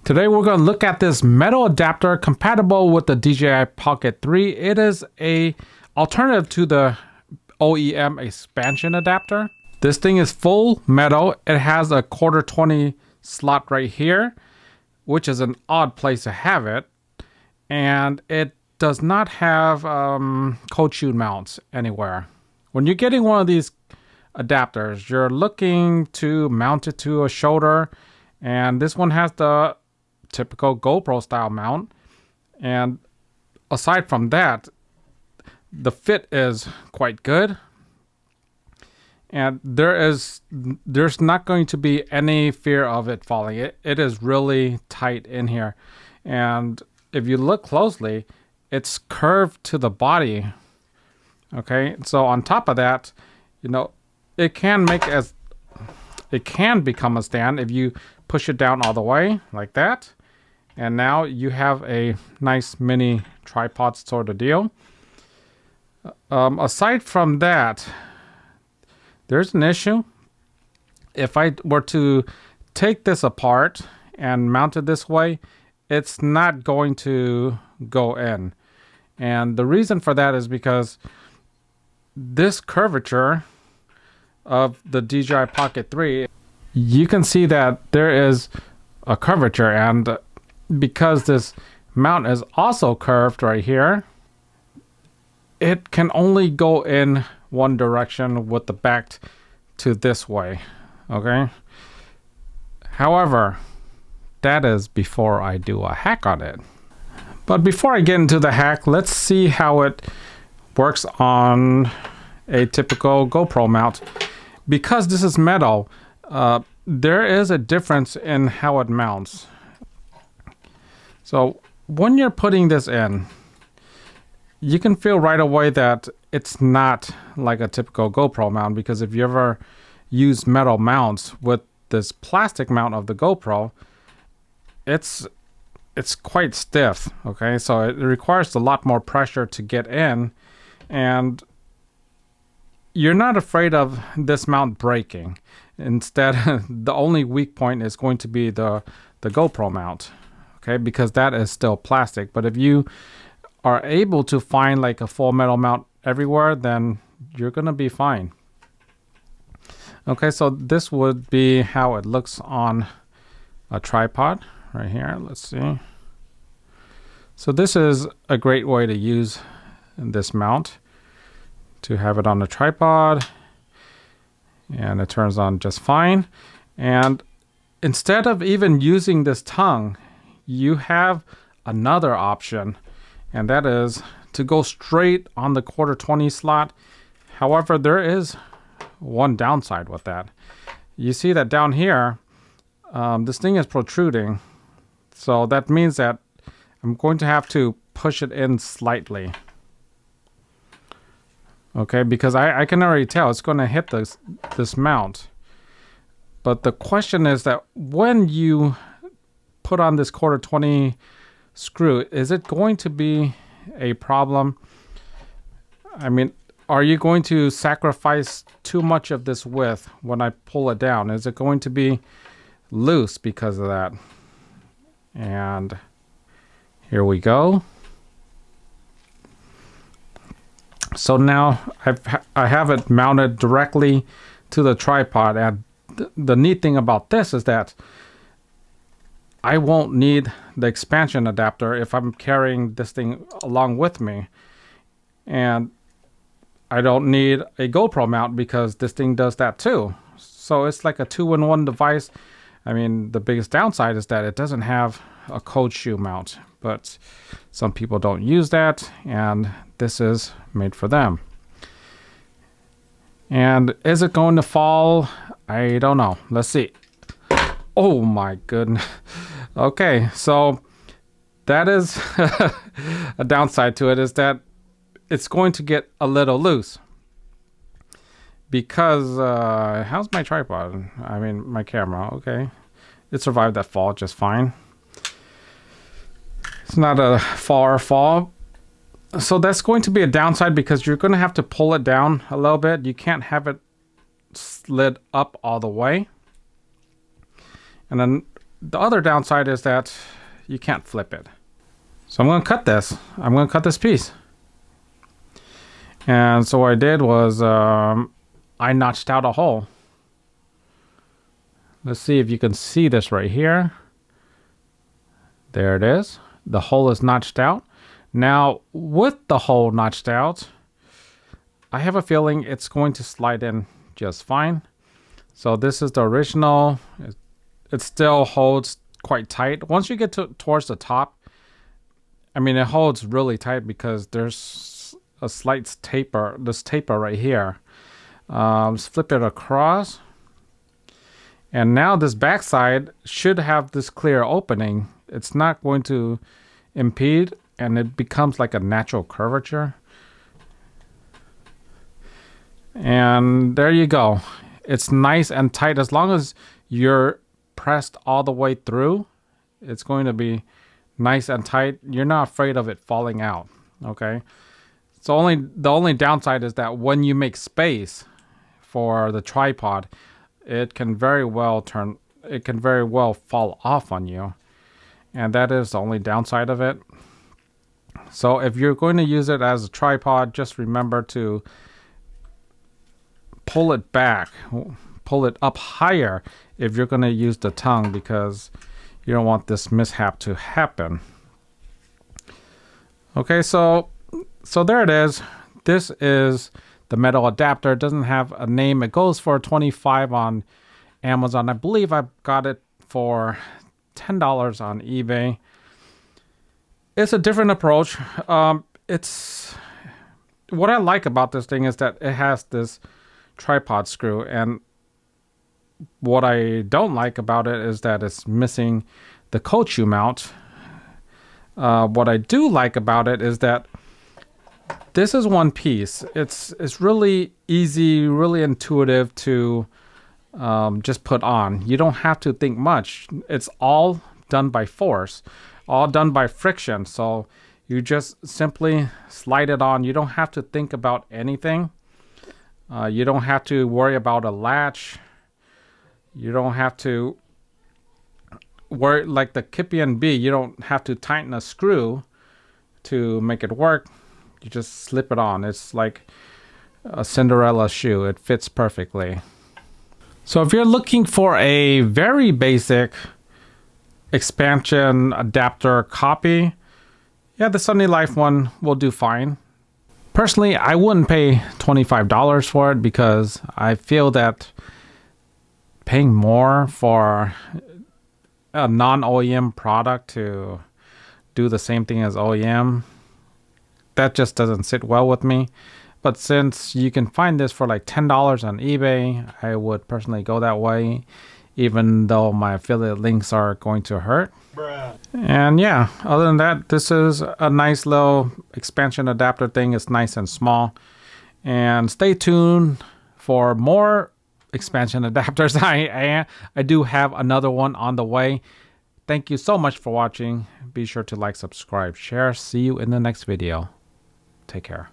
Today we're going to look at this metal adapter compatible with the DJI Pocket 3. It is a alternative to the OEM expansion adapter. This thing is full metal. It has a 1/4-20 slot right here, which is an odd place to have it. And it does not have cold shoe mounts anywhere. When you're getting one of these adapters, you're looking to mount it to a shoulder, and this one has the typical GoPro style mount. And aside from that, the fit is quite good, and there's not going to be any fear of it falling. It is really tight in here, and if you look closely, it's curved to the body. Okay, so on top of that, you know, it can become a stand if you push it down all the way like that. And now you have a nice mini tripod sort of deal. Aside from that, there's an issue. If I were to take this apart and mount it this way, it's not going to go in. And the reason for that is because this curvature of the DJI Pocket 3, you can see that there is a curvature, and because this mount is also curved right here, it can only go in one direction with the back to this way. Okay, however, that is before I do a hack on it. But before I get into the hack, let's see how it works on a typical GoPro mount. Because this is metal, there is a difference in how it mounts. So when you're putting this in, you can feel right away that it's not like a typical GoPro mount, because if you ever use metal mounts with this plastic mount of the GoPro, it's quite stiff. Okay, so it requires a lot more pressure to get in, and you're not afraid of this mount breaking. Instead, the only weak point is going to be the GoPro mount. Okay, because that is still plastic. But if you are able to find like a full metal mount everywhere, then you're gonna be fine. Okay, so this would be how it looks on a tripod right here. Let's see. So this is a great way to use this mount, to have it on a tripod, and it turns on just fine. And instead of even using this tongue, you have another option, and that is to go straight on the 1/4-20 slot. However, there is one downside with that. You see that down here, this thing is protruding. So that means that I'm going to have to push it in slightly. Okay, because I can already tell it's going to hit this mount. But the question is that when you put on this 1/4-20 screw, is it going to be a problem? I mean, are you going to sacrifice too much of this width when I pull it down? Is it going to be loose because of that? And here we go. So now I have it mounted directly to the tripod, and the neat thing about this is that I won't need the expansion adapter if I'm carrying this thing along with me. And I don't need a GoPro mount because this thing does that too. So it's like a 2-in-1 device. I mean, the biggest downside is that it doesn't have a cold shoe mount, but some people don't use that, and this is made for them. And is it going to fall? I don't know. Let's see. Oh my goodness. Okay, so that is a downside to it, is that it's going to get a little loose. Because, how's my tripod? I mean, my camera, okay. It survived that fall just fine. It's not a far fall. So that's going to be a downside, because you're going to have to pull it down a little bit. You can't have it slid up all the way. And then the other downside is that you can't flip it. So I'm going to cut this. I'm going to cut this piece. And so what I did was I notched out a hole. Let's see if you can see this right here. There it is. The hole is notched out. Now, with the hole notched out, I have a feeling it's going to slide in just fine. So this is the original. It still holds quite tight. Once you get towards the top, I mean, it holds really tight because there's a slight taper, this taper right here. Let's flip it across. And now this backside should have this clear opening. It's not going to impede, and it becomes like a natural curvature. And there you go. It's nice and tight. As long as you're pressed all the way through, it's going to be nice and tight. You're not afraid of it falling out. Okay. So the only downside is that when you make space for the tripod, it can very well fall off on you. And that is the only downside of it. So if you're going to use it as a tripod, just remember to pull it back, pull it up higher if you're going to use the tongue, because you don't want this mishap to happen. Okay, so there it is. This is the metal adapter. It doesn't have a name. It goes for $25 on Amazon. I believe I got it for $10 on eBay. It's a different approach. It's what I like about this thing is that it has this tripod screw, and what I don't like about it is that it's missing the cold shoe mount. What I do like about it is that this is one piece. It's really easy, really intuitive to just put on. You don't have to think much. It's all done by force, all done by friction. So you just simply slide it on. You don't have to think about anything. You don't have to worry about a latch. You don't have to worry, like the Kipian B, you don't have to tighten a screw to make it work. You just slip it on. It's like a Cinderella shoe. It fits perfectly. So if you're looking for a very basic expansion adapter copy, yeah, the Sunny Life one will do fine. Personally, I wouldn't pay $25 for it because I feel that paying more for a non-OEM product to do the same thing as OEM, that just doesn't sit well with me. But since you can find this for like $10 on eBay, I would personally go that way, even though my affiliate links are going to hurt. Bruh. And yeah, other than that, this is a nice little expansion adapter thing. It's nice and small. And stay tuned for more expansion adapters. I do have another one on the way. Thank you so much for watching. Be sure to like, subscribe, share. See you in the next video. Take care.